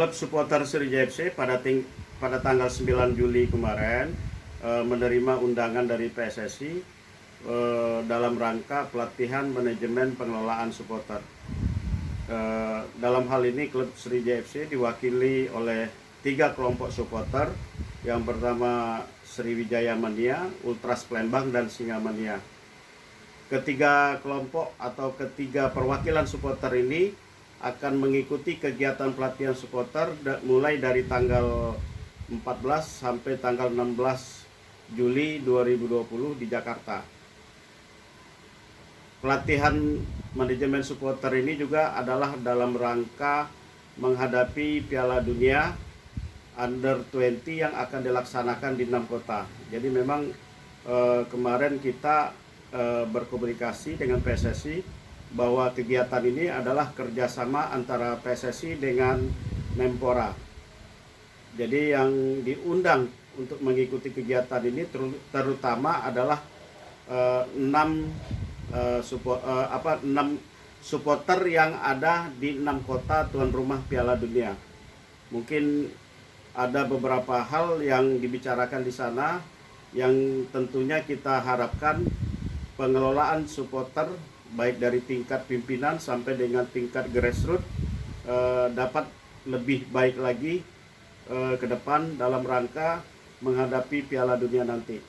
Klub supporter Sriwijaya FC pada tanggal 9 Juli kemarin menerima undangan dari PSSI dalam rangka pelatihan manajemen pengelolaan supporter. Dalam hal ini klub Sriwijaya FC diwakili oleh 3 kelompok supporter. Yang pertama Sriwijaya Mania, Ultras Palembang, dan Singa Mania. Ketiga kelompok atau ketiga perwakilan supporter ini akan mengikuti kegiatan pelatihan supporter mulai dari tanggal 14 sampai tanggal 16 Juli 2020 di Jakarta. Pelatihan manajemen supporter ini juga adalah dalam rangka menghadapi Piala Dunia Under 20 yang akan dilaksanakan di 6 kota. Jadi memang kemarin kita berkomunikasi dengan PSSI bahwa kegiatan ini adalah kerjasama antara PSSI dengan Menpora. Jadi yang diundang untuk mengikuti kegiatan ini terutama adalah 6 supporter yang ada di 6 kota tuan rumah Piala Dunia. Mungkin ada beberapa hal yang dibicarakan di sana yang tentunya kita harapkan pengelolaan supporter baik dari tingkat pimpinan sampai dengan tingkat grassroots dapat lebih baik lagi ke depan dalam rangka menghadapi Piala Dunia nanti.